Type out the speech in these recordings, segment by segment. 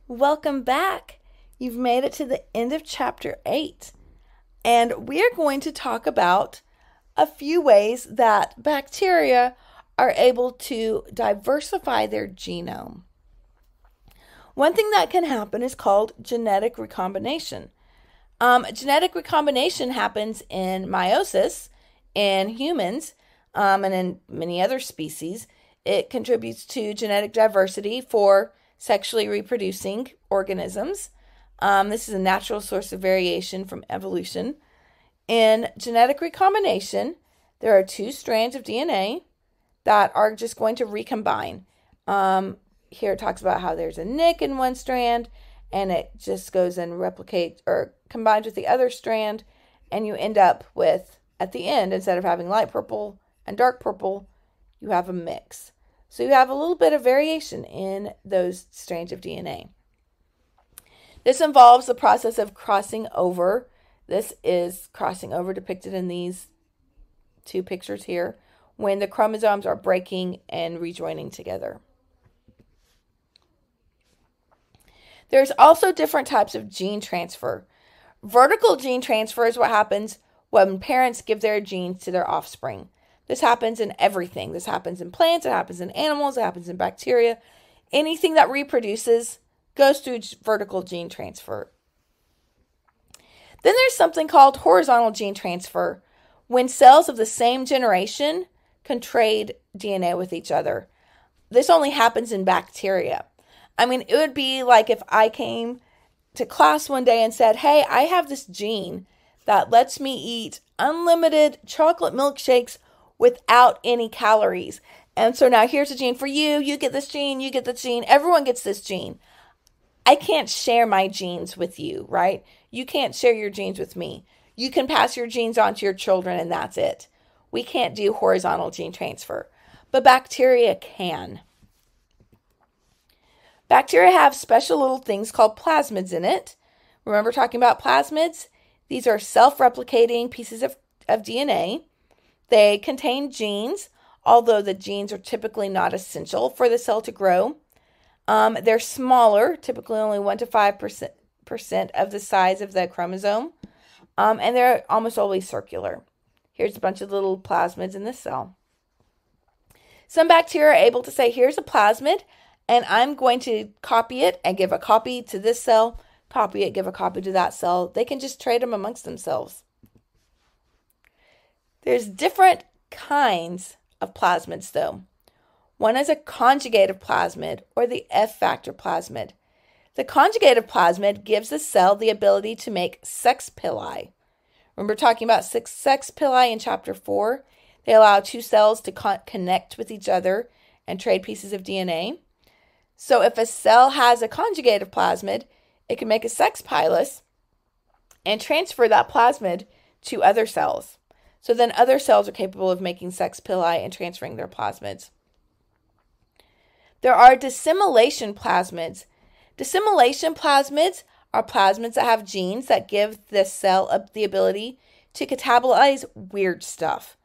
Welcome back. You've made it to the end of chapter 8. And we're going to talk about a few ways that bacteria are able to diversify their genome. One thing that can happen is called genetic recombination. Genetic recombination happens in meiosis in humans and in many other species. It contributes to genetic diversity for sexually reproducing organisms. This is a natural source of variation from evolution. In genetic recombination, there are two strands of DNA that are just going to recombine. Here it talks about how there's a nick in one strand, and it just goes and replicates or combines with the other strand, and you end up with, at the end, instead of having light purple and dark purple, you have a mix. So you have a little bit of variation in those strands of DNA. This involves the process of crossing over. This is crossing over depicted in these two pictures here, when the chromosomes are breaking and rejoining together. There's also different types of gene transfer. Vertical gene transfer is what happens when parents give their genes to their offspring. This happens in everything. This happens in plants, it happens in animals, it happens in bacteria. Anything that reproduces goes through vertical gene transfer. Then there's something called horizontal gene transfer, when cells of the same generation can trade DNA with each other. This only happens in bacteria. It would be like if I came to class one day and said, hey, I have this gene that lets me eat unlimited chocolate milkshakes without any calories. And so now here's a gene for you. You get this gene, you get the gene. Everyone gets this gene. I can't share my genes with you, right? You can't share your genes with me. You can pass your genes on to your children and that's it. We can't do horizontal gene transfer, but bacteria can. Bacteria have special little things called plasmids in it. Remember talking about plasmids? These are self-replicating pieces of DNA. They contain genes, although the genes are typically not essential for the cell to grow. They're smaller, typically only 1 to 5% of the size of the chromosome, and they're almost always circular. Here's a bunch of little plasmids in the cell. Some bacteria are able to say, here's a plasmid, and I'm going to copy it and give a copy to this cell, copy it, give a copy to that cell. They can just trade them amongst themselves. There's different kinds of plasmids, though. One is a conjugative plasmid, or the F-factor plasmid. The conjugative plasmid gives the cell the ability to make sex pili. Remember talking about sex pili in chapter 4? They allow two cells to connect with each other and trade pieces of DNA. So if a cell has a conjugative plasmid, it can make a sex pilus and transfer that plasmid to other cells. So then other cells are capable of making sex pili and transferring their plasmids. There are dissimilation plasmids. Dissimilation plasmids are plasmids that have genes that give the cell the ability to catabolize weird stuff.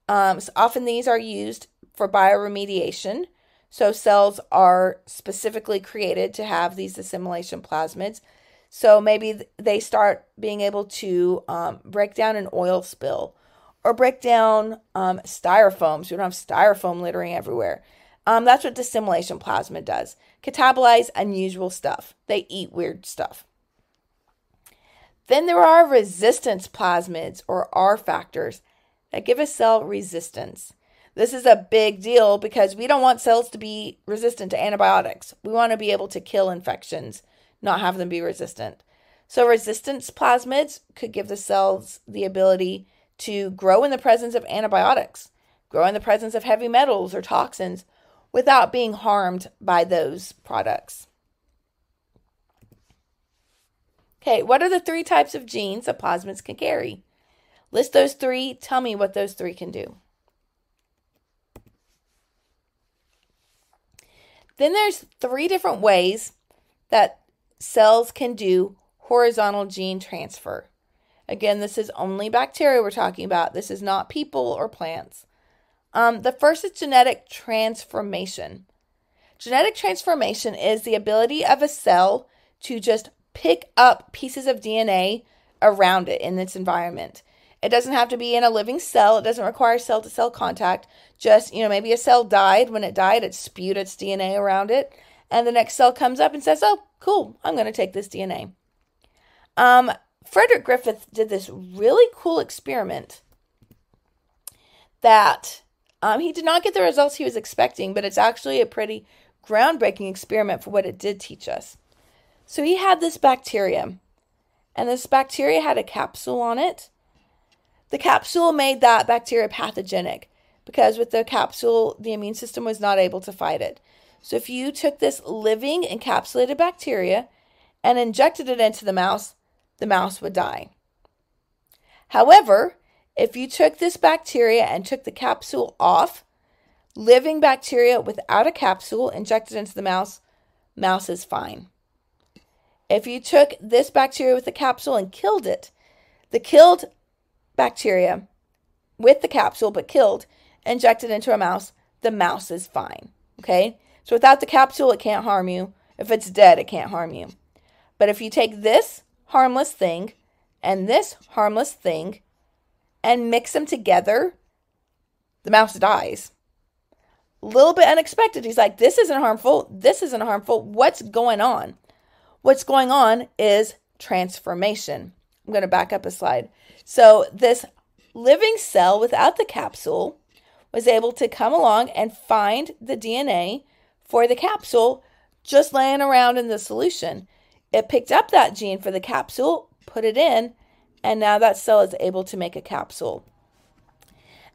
So often these are used for bioremediation. So cells are specifically created to have these dissimilation plasmids. So maybe they start being able to break down an oil spill, or break down styrofoam, so you don't have styrofoam littering everywhere. That's what dissimilation plasmid does. Catabolize unusual stuff. They eat weird stuff. Then there are resistance plasmids, or R factors, that give a cell resistance. This is a big deal because we don't want cells to be resistant to antibiotics. We want to be able to kill infections, not have them be resistant. So resistance plasmids could give the cells the ability to grow in the presence of antibiotics, grow in the presence of heavy metals or toxins without being harmed by those products. Okay, what are the 3 types of genes that plasmids can carry? List those 3. Tell me what those 3 can do. Then there's 3 different ways that cells can do horizontal gene transfer. Again, this is only bacteria we're talking about. This is not people or plants. The first is genetic transformation. Genetic transformation is the ability of a cell to just pick up pieces of DNA around it in its environment. It doesn't have to be in a living cell. It doesn't require cell-to-cell contact. Just, maybe a cell died. When it died, it spewed its DNA around it. And the next cell comes up and says, oh, cool, I'm going to take this DNA. Frederick Griffith did this really cool experiment that he did not get the results he was expecting, but it's actually a pretty groundbreaking experiment for what it did teach us. So he had this bacteria, and this bacteria had a capsule on it. The capsule made that bacteria pathogenic because with the capsule, the immune system was not able to fight it. So if you took this living encapsulated bacteria and injected it into the mouse would die. However, if you took this bacteria and took the capsule off, living bacteria without a capsule injected into the mouse is fine. If you took this bacteria with the capsule and killed it, the killed bacteria with the capsule but killed, injected into a mouse, the mouse is fine. Okay? So without the capsule, it can't harm you. If it's dead, it can't harm you. But if you take this harmless thing and this harmless thing and mix them together, the mouse dies. A little bit unexpected. He's like, this isn't harmful. This isn't harmful. What's going on? What's going on is transformation. I'm going to back up a slide. So this living cell without the capsule was able to come along and find the DNA for the capsule just laying around in the solution. It picked up that gene for the capsule, put it in, and now that cell is able to make a capsule.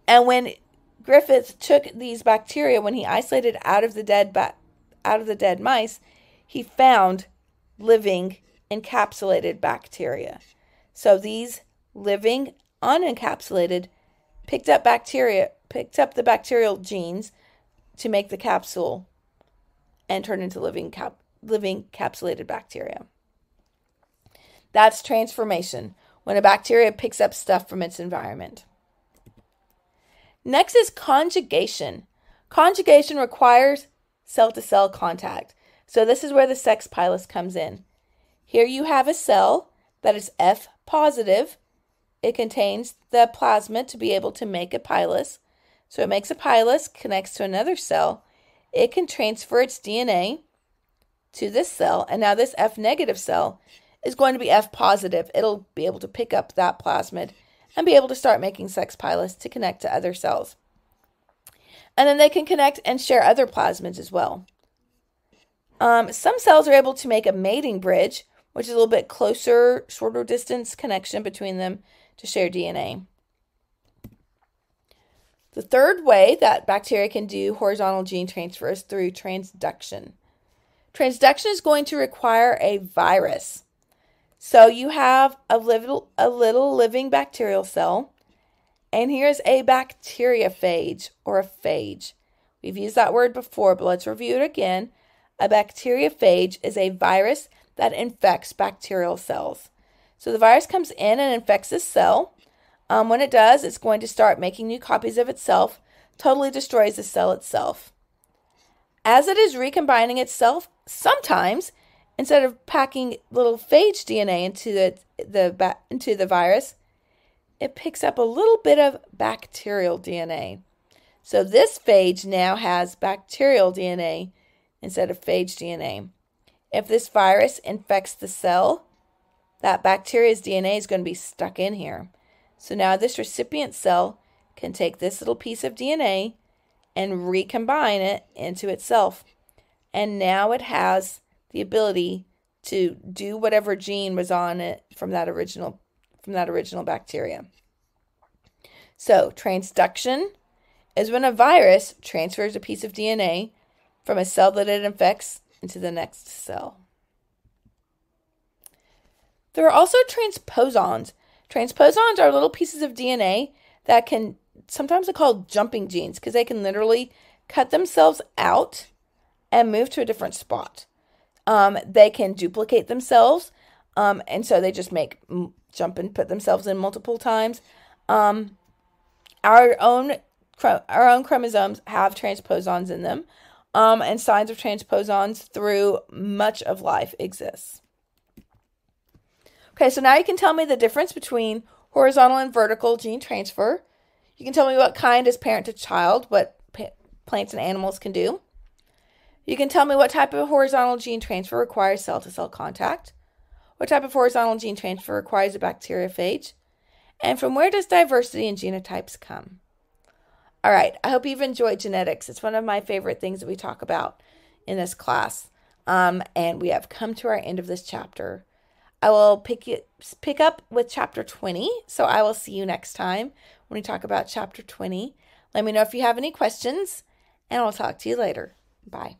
And when Griffith took these bacteria, when he isolated out of the dead mice, he found living encapsulated bacteria. So these living unencapsulated picked up the bacterial genes to make the capsule and turn into living encapsulated bacteria. That's transformation, when a bacteria picks up stuff from its environment. Next is conjugation. Conjugation requires cell-to-cell contact. So this is where the sex pilus comes in. Here you have a cell that is F positive. It contains the plasmid to be able to make a pilus. So it makes a pilus, connects to another cell. It can transfer its DNA to this cell, and now this F negative cell is going to be F positive. It'll be able to pick up that plasmid and be able to start making sex pilus to connect to other cells. And then they can connect and share other plasmids as well. Some cells are able to make a mating bridge, which is a little bit closer, shorter distance connection between them to share DNA. The third way that bacteria can do horizontal gene transfer is through transduction. Transduction is going to require a virus. So you have a little living bacterial cell, and here's a bacteriophage or a phage. We've used that word before, but let's review it again. A bacteriophage is a virus that infects bacterial cells. So the virus comes in and infects this cell. When it does, it's going to start making new copies of itself, totally destroys the cell itself. As it is recombining itself, sometimes, instead of packing little phage DNA into the virus, it picks up a little bit of bacterial DNA. So this phage now has bacterial DNA instead of phage DNA. If this virus infects the cell, that bacteria's DNA is going to be stuck in here. So now this recipient cell can take this little piece of DNA and recombine it into itself. And now it has the ability to do whatever gene was on it from that original bacteria. So transduction is when a virus transfers a piece of DNA from a cell that it infects into the next cell. There are also transposons. Transposons are little pieces of DNA that sometimes they're called jumping genes because they can literally cut themselves out and move to a different spot. They can duplicate themselves, and so they just jump and put themselves in multiple times. Our own chromosomes have transposons in them, and signs of transposons through much of life exists. Okay, so now you can tell me the difference between horizontal and vertical gene transfer. You can tell me what kind is parent to child, what plants and animals can do. You can tell me what type of horizontal gene transfer requires cell-to-cell contact, what type of horizontal gene transfer requires a bacteriophage, and from where does diversity in genotypes come? All right, I hope you've enjoyed genetics. It's one of my favorite things that we talk about in this class, and we have come to our end of this chapter. I will pick up with chapter 20, so I will see you next time when we talk about chapter 20. Let me know if you have any questions, and I'll talk to you later. Bye.